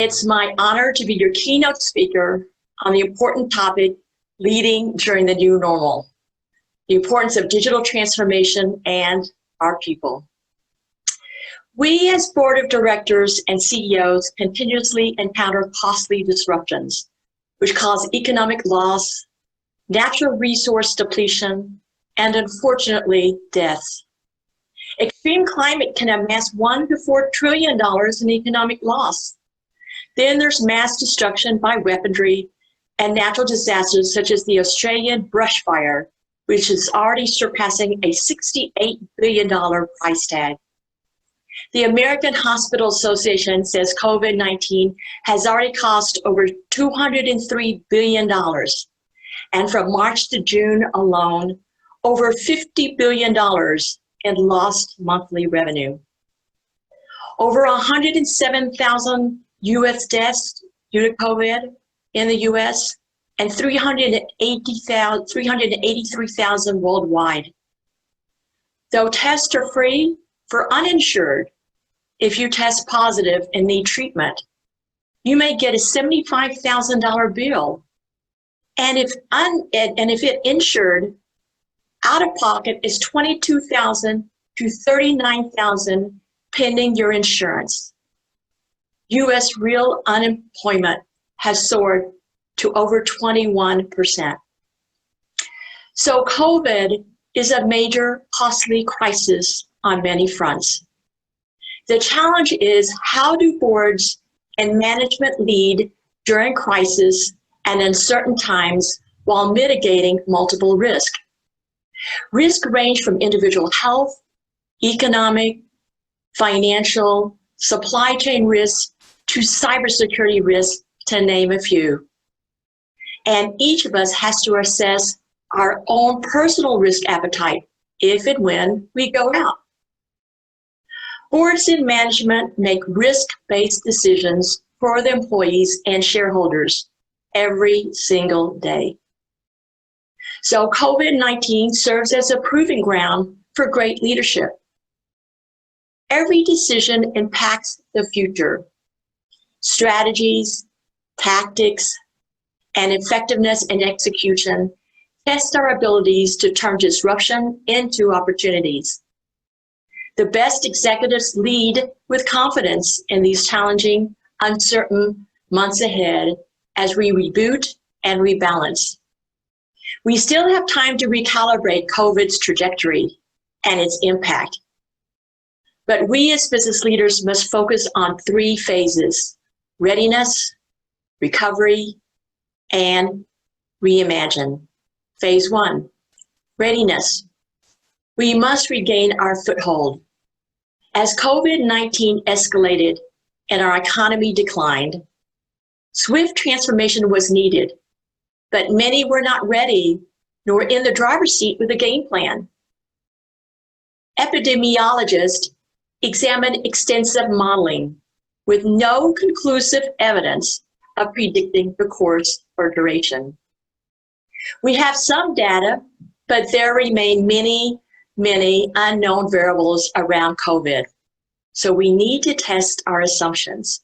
It's my honor to be your keynote speaker on the important topic, leading during the new normal, the importance of digital transformation and our people. We as board of directors and CEOs continuously encounter costly disruptions, which cause economic loss, natural resource depletion, and unfortunately, deaths. Extreme climate can amass $1 to $4 trillion in economic loss. Then there's mass destruction by weaponry and natural disasters such as the Australian brush fire, which is already surpassing a $68 billion price tag. The American Hospital Association says COVID-19 has already cost over $203 billion. And from March to June alone, over $50 billion in lost monthly revenue. Over 107,000 U.S. deaths due to COVID in the U.S. and 383,000 worldwide. Though tests are free for uninsured, if you test positive and need treatment, you may get a $75,000 bill. And if it insured, out of pocket is $22,000 to $39,000 pending your insurance. U.S. real unemployment has soared to over 21%. So COVID is a major costly crisis on many fronts. The challenge is, how do boards and management lead during crisis and uncertain times while mitigating multiple risks? Risks range from individual health, economic, financial, supply chain risks, to cybersecurity risks, to name a few. And each of us has to assess our own personal risk appetite if and when we go out. Boards and management make risk-based decisions for the employees and shareholders every single day. So COVID-19 serves as a proving ground for great leadership. Every decision impacts the future. Strategies, tactics, and effectiveness and execution test our abilities to turn disruption into opportunities. The best executives lead with confidence in these challenging, uncertain months ahead as we reboot and rebalance. We still have time to recalibrate COVID's trajectory and its impact. But we as business leaders must focus on 3 phases: readiness, recovery, and reimagine. Phase 1, readiness. We must regain our foothold. As COVID-19 escalated and our economy declined, swift transformation was needed, but many were not ready nor in the driver's seat with a game plan. Epidemiologists examined extensive modeling with no conclusive evidence of predicting the course or duration. We have some data, but there remain many unknown variables around COVID. So we need to test our assumptions.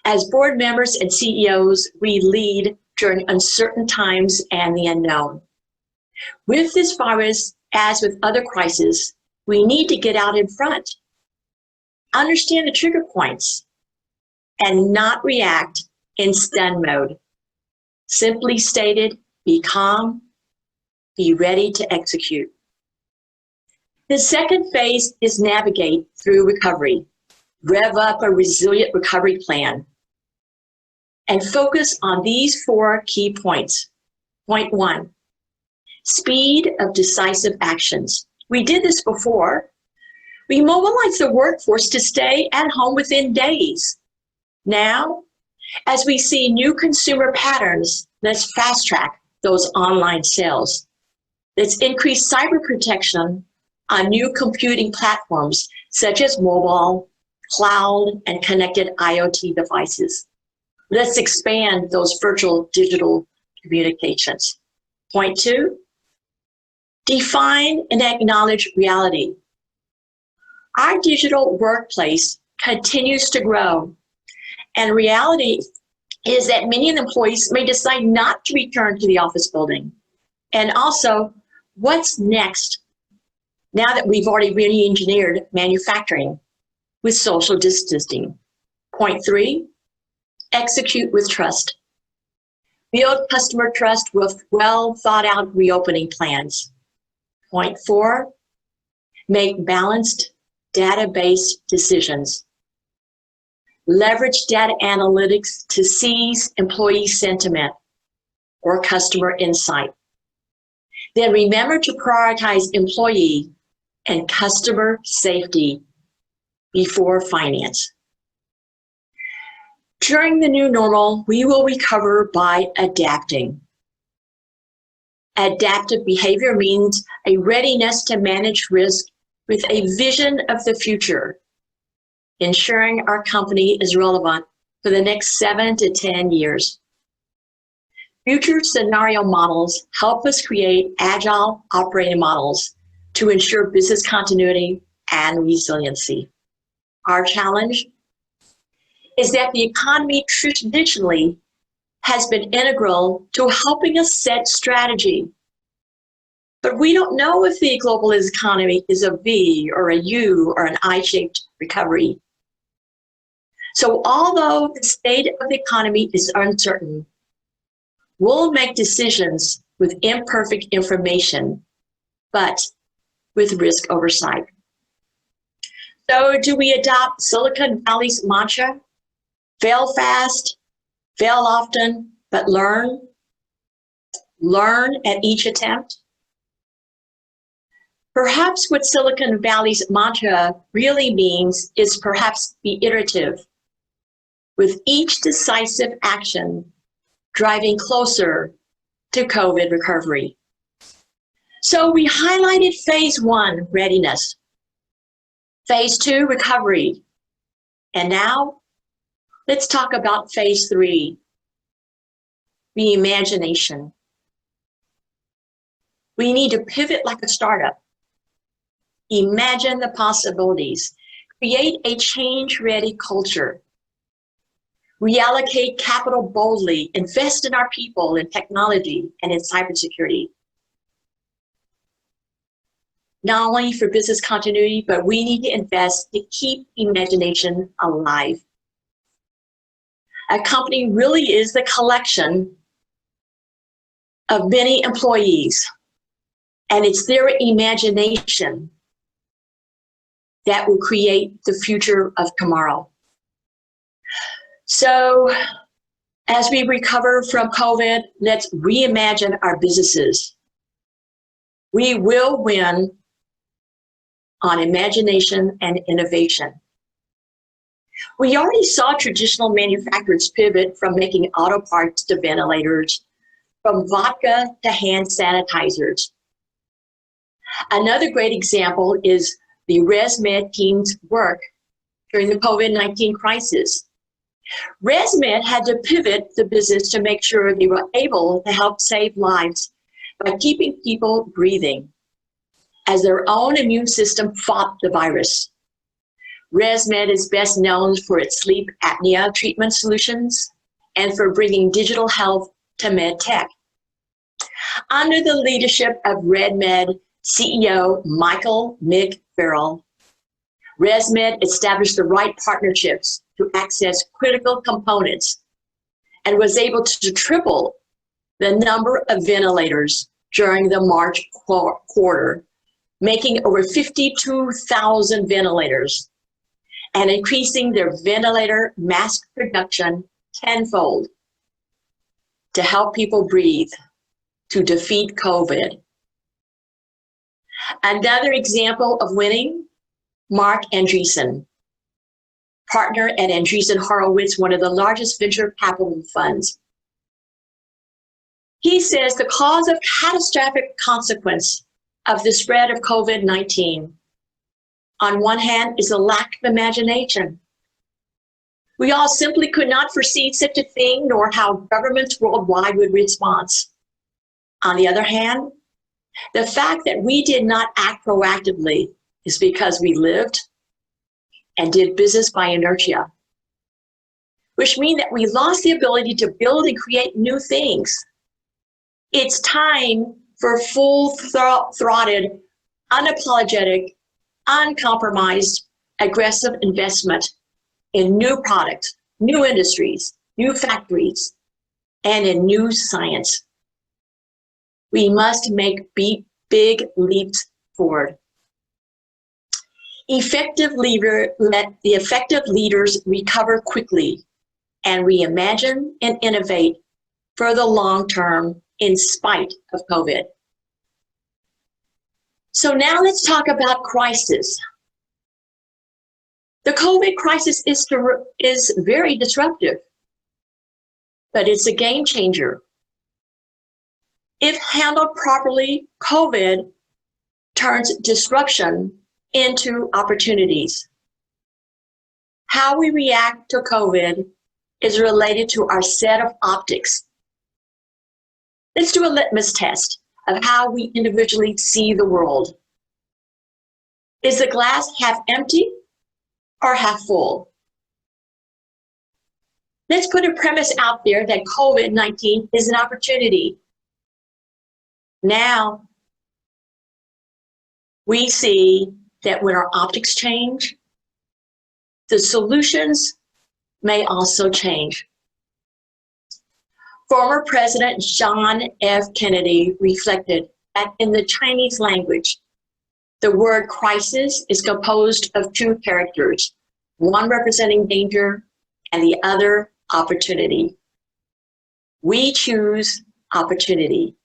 As board members and CEOs, we lead during uncertain times and the unknown. With this virus, as with other crises, we need to get out in front, understand the trigger points, and not react in stun mode. Simply stated, be calm, be ready to execute. The second phase is navigate through recovery. Rev up a resilient recovery plan and focus on these 4 key points. Point 1, speed of decisive actions. We did this before. We mobilized the workforce to stay at home within days. Now, as we see new consumer patterns, let's fast track those online sales. Let's increase cyber protection on new computing platforms such as mobile, cloud, and connected IoT devices. Let's expand those virtual digital communications. Point 2, define and acknowledge reality. Our digital workplace continues to grow, And reality is that many of the employees may decide not to return to the office building. And also, what's next now that we've already re-engineered manufacturing with social distancing? Point 3, execute with trust. Build customer trust with well thought out reopening plans. Point 4, make balanced data-based decisions. Leverage data analytics to seize employee sentiment or customer insight. Then remember to prioritize employee and customer safety before finance. During the new normal, we will recover by adapting. Adaptive behavior means a readiness to manage risk with a vision of the future, ensuring our company is relevant for the next 7 to 10 years. Future scenario models help us create agile operating models to ensure business continuity and resiliency. Our challenge is that the economy traditionally has been integral to helping us set strategy. But we don't know if the global economy is a V or a U or an I-shaped recovery. So although the state of the economy is uncertain, we'll make decisions with imperfect information, but with risk oversight. So do we adopt Silicon Valley's mantra? Fail fast, fail often, but learn. Learn at each attempt. Perhaps what Silicon Valley's mantra really means is perhaps be iterative, with each decisive action driving closer to COVID recovery. So we highlighted phase 1, readiness, phase 2, recovery, and now let's talk about phase 3, the imagination. We need to pivot like a startup. Imagine the possibilities. Create a change-ready culture. Reallocate capital boldly. Invest in our people, in technology, and in cybersecurity. Not only for business continuity, but we need to invest to keep imagination alive. A company really is the collection of many employees, and it's their imagination that will create the future of tomorrow. So as we recover from COVID, let's reimagine our businesses. We will win on imagination and innovation. We already saw traditional manufacturers pivot from making auto parts to ventilators, from vodka to hand sanitizers. Another great example is the ResMed team's work during the COVID-19 crisis. ResMed had to pivot the business to make sure they were able to help save lives by keeping people breathing as their own immune system fought the virus. ResMed is best known for its sleep apnea treatment solutions and for bringing digital health to med tech. Under the leadership of ResMed CEO Michael Farrell, ResMed established the right partnerships to access critical components and was able to triple the number of ventilators during the March quarter, making over 52,000 ventilators and increasing their ventilator mask production tenfold to help people breathe, to defeat COVID. Another example of winning, Mark Andreessen, partner at Andreessen Horowitz, one of the largest venture capital funds. He says the cause of catastrophic consequence of the spread of COVID-19, on one hand, is a lack of imagination. We all simply could not foresee such a thing, nor how governments worldwide would respond. On the other hand, the fact that we did not act proactively is because we lived and did business by inertia. which means that we lost the ability to build and create new things. It's time for full-throated, unapologetic, uncompromised, aggressive investment in new products, new industries, new factories, and in new science. We must make big leaps forward. Let the effective leaders recover quickly and reimagine and innovate for the long term in spite of COVID. So now let's talk about crisis. The COVID crisis is very disruptive, but it's a game changer. If handled properly, COVID turns disruption into opportunities. How we react to COVID is related to our set of optics. Let's do a litmus test of how we individually see the world. Is the glass half empty or half full? Let's put a premise out there that COVID-19 is an opportunity. Now, we see that when our optics change, the solutions may also change. Former President John F. Kennedy reflected that in the Chinese language, the word crisis is composed of two characters, one representing danger and the other opportunity. We choose opportunity.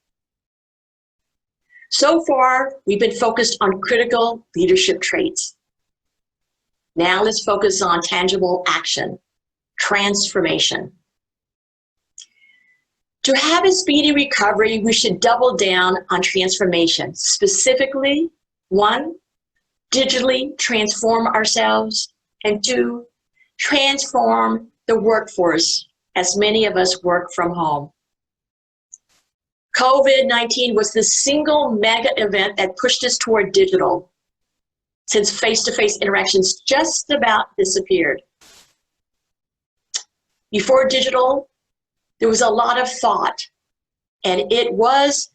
So far, we've been focused on critical leadership traits. Now let's focus on tangible action, transformation. To have a speedy recovery, we should double down on transformation. Specifically, 1, digitally transform ourselves, and 2, transform the workforce, as many of us work from home. COVID-19 was the single mega event that pushed us toward digital, since face-to-face interactions just about disappeared. Before digital, there was a lot of thought, and it was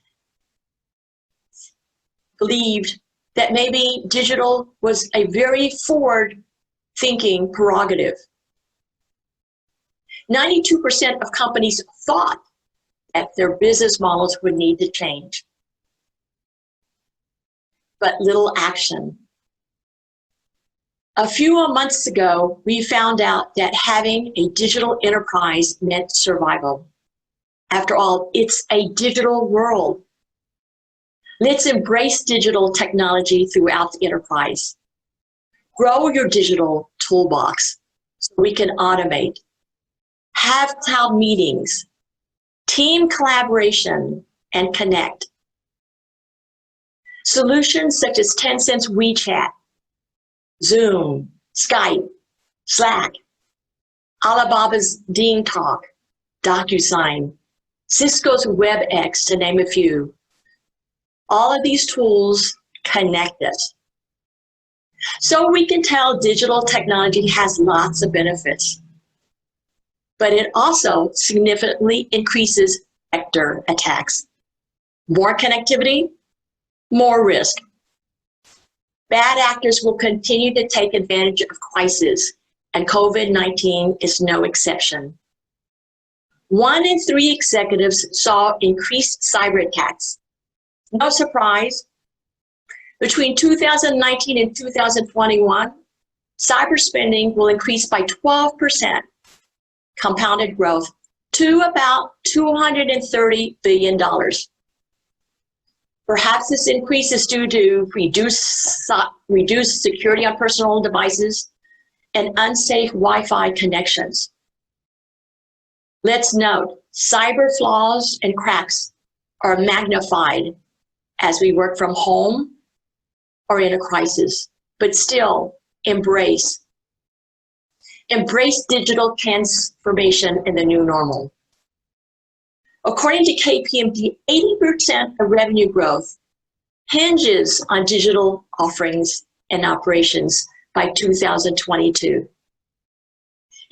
believed that maybe digital was a very forward-thinking prerogative. 92% of companies thought that their business models would need to change, but little action. A few months ago, we found out that having a digital enterprise meant survival. After all, it's a digital world. Let's embrace digital technology throughout the enterprise. Grow your digital toolbox so we can automate. Have cloud meetings, team collaboration, and connect. Solutions such as Tencent's WeChat, Zoom, Skype, Slack, Alibaba's DingTalk, DocuSign, Cisco's WebEx, to name a few. All of these tools connect us. So we can tell digital technology has lots of benefits, but it also significantly increases vector attacks. More connectivity, more risk. Bad actors will continue to take advantage of crisis, and COVID-19 is no exception. 1 in 3 executives saw increased cyber attacks. No surprise. Between 2019 and 2021, cyber spending will increase by 12%, compounded growth, to about $230 billion. Perhaps this increase is due to reduced security on personal devices and unsafe Wi-Fi connections. Let's note, cyber flaws and cracks are magnified as we work from home or in a crisis, but still embrace digital transformation in the new normal. According to KPMG, 80% of revenue growth hinges on digital offerings and operations by 2022.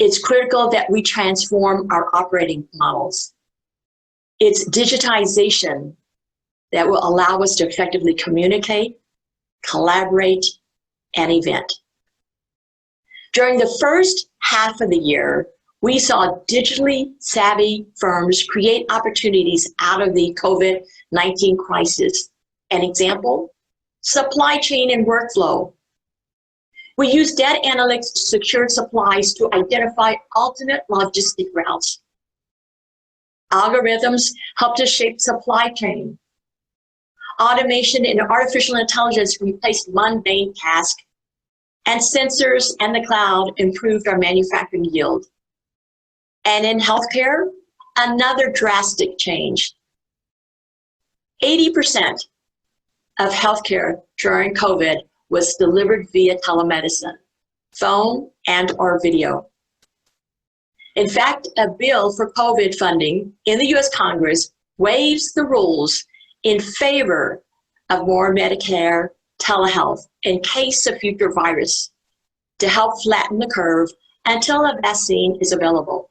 It's critical that we transform our operating models. It's digitization that will allow us to effectively communicate, collaborate, and event. During the first half of the year, we saw digitally savvy firms create opportunities out of the COVID-19 crisis. An example, supply chain and workflow. We use data analytics to secure supplies to identify alternate logistic routes. Algorithms help to shape supply chain. Automation and artificial intelligence replaced mundane tasks, and sensors and the cloud improved our manufacturing yield. And in healthcare, another drastic change. 80% of healthcare during COVID was delivered via telemedicine, phone and or video. In fact, a bill for COVID funding in the US Congress waives the rules in favor of more Medicare telehealth in case of future virus to help flatten the curve until a vaccine is available.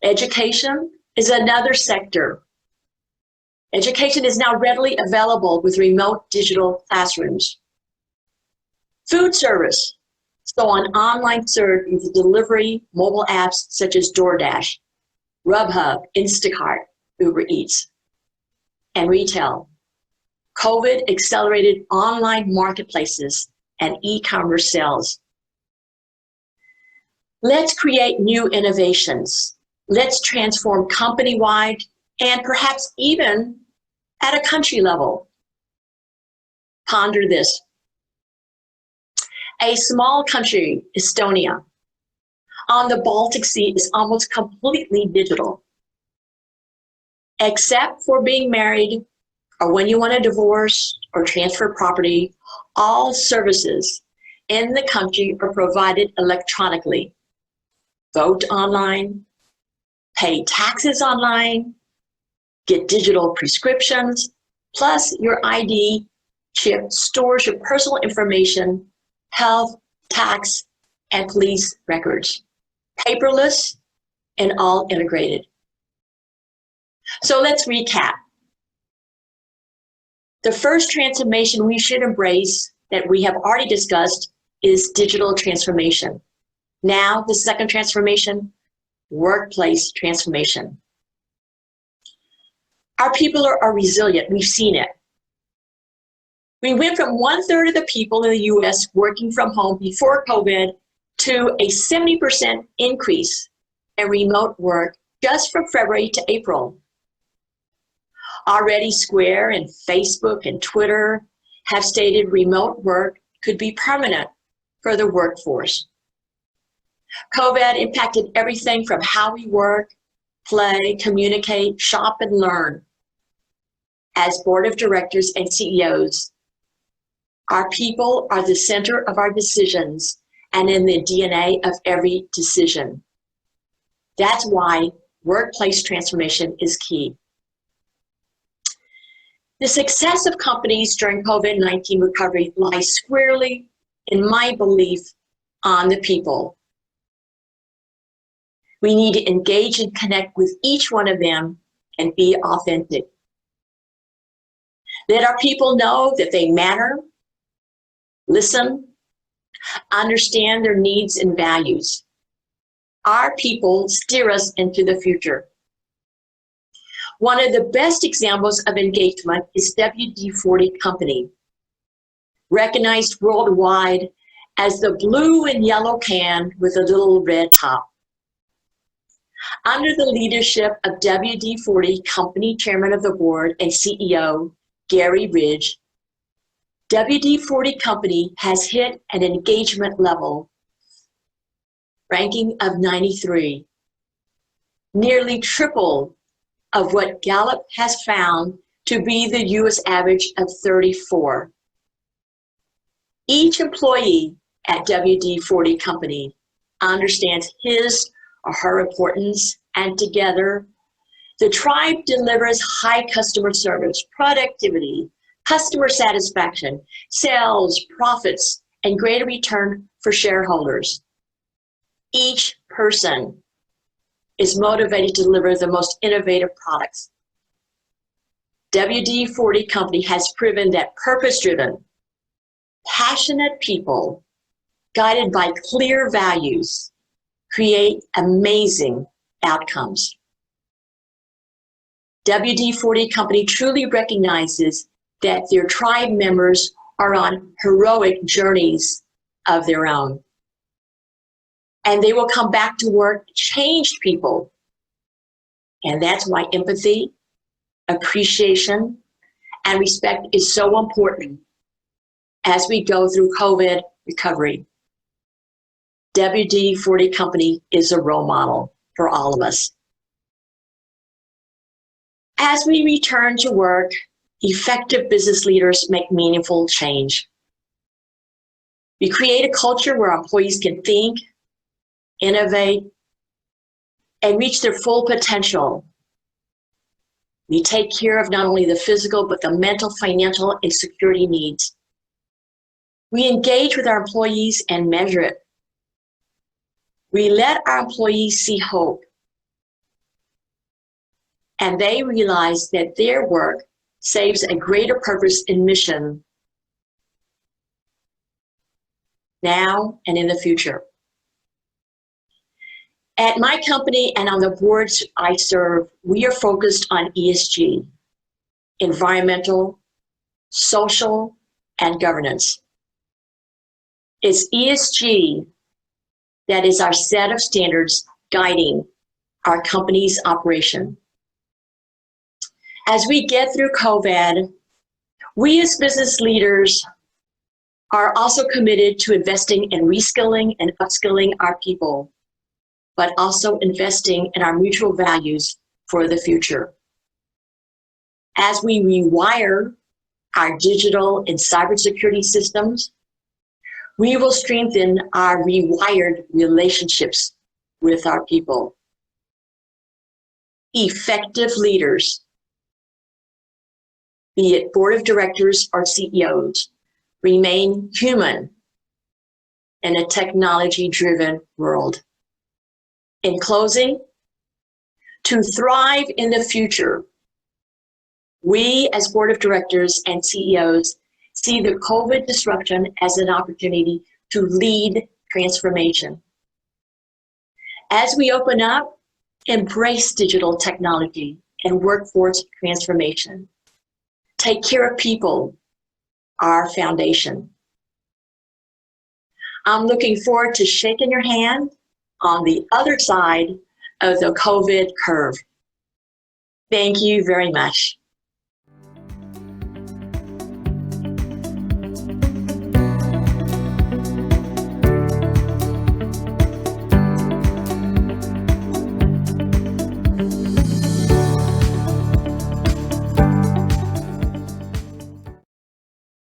Education is another sector. Education is now readily available with remote digital classrooms. Food service, so on online search with delivery mobile apps such as DoorDash, Grubhub, Instacart, Uber Eats. And retail. COVID accelerated online marketplaces and e-commerce sales. Let's create new innovations. Let's transform company-wide and perhaps even at a country level. Ponder this. A small country, Estonia, on the Baltic Sea is almost completely digital. Except for being married or when you want to divorce or transfer property, all services in the country are provided electronically. Vote online, pay taxes online, get digital prescriptions, plus your ID chip stores your personal information, health, tax, and police records. Paperless and all integrated. So let's recap. The first transformation we should embrace that we have already discussed is digital transformation. Now, the second transformation, workplace transformation. Our people are resilient. We've seen it. We went from 1/3 of the people in the US working from home before COVID to a 70% increase in remote work just from February to April. Already Square and Facebook and Twitter have stated remote work could be permanent for the workforce. COVID impacted everything from how we work, play, communicate, shop, and learn. As board of directors and CEOs, our people are the center of our decisions and in the DNA of every decision. That's why workplace transformation is key. The success of companies during COVID-19 recovery lies squarely, in my belief, on the people. We need to engage and connect with each one of them and be authentic. Let our people know that they matter, listen, understand their needs and values. Our people steer us into the future. One of the best examples of engagement is WD-40 Company, recognized worldwide as the blue and yellow can with a little red top. Under the leadership of WD-40 Company Chairman of the Board and CEO, Gary Ridge, WD-40 Company has hit an engagement level ranking of 93, nearly triple of what Gallup has found to be the US average of 34. Each employee at WD-40 Company understands his or her importance, and together, the tribe delivers high customer service, productivity, customer satisfaction, sales, profits, and greater return for shareholders. Each person is motivated to deliver the most innovative products. WD-40 Company has proven that purpose-driven, passionate people guided by clear values create amazing outcomes. WD-40 Company truly recognizes that their tribe members are on heroic journeys of their own. And they will come back to work changed people. And that's why empathy, appreciation, and respect is so important as we go through COVID recovery. WD-40 Company is a role model for all of us. As we return to work, effective business leaders make meaningful change. We create a culture where employees can think, innovate, and reach their full potential. We take care of not only the physical, but the mental, financial, and security needs. We engage with our employees and measure it. We let our employees see hope. And they realize that their work saves a greater purpose and mission now and in the future. At my company and on the boards I serve, we are focused on ESG, environmental, social, and governance. It's ESG that is our set of standards guiding our company's operation. As we get through COVID, we as business leaders are also committed to investing in reskilling and upskilling our people, but also investing in our mutual values for the future. As we rewire our digital and cybersecurity systems, we will strengthen our rewired relationships with our people. Effective leaders, be it board of directors or CEOs, remain human in a technology-driven world. In closing, to thrive in the future, we as board of directors and CEOs see the COVID disruption as an opportunity to lead transformation. As we open up, embrace digital technology and workforce transformation. Take care of people, our foundation. I'm looking forward to shaking your hand on the other side of the COVID curve. Thank you very much.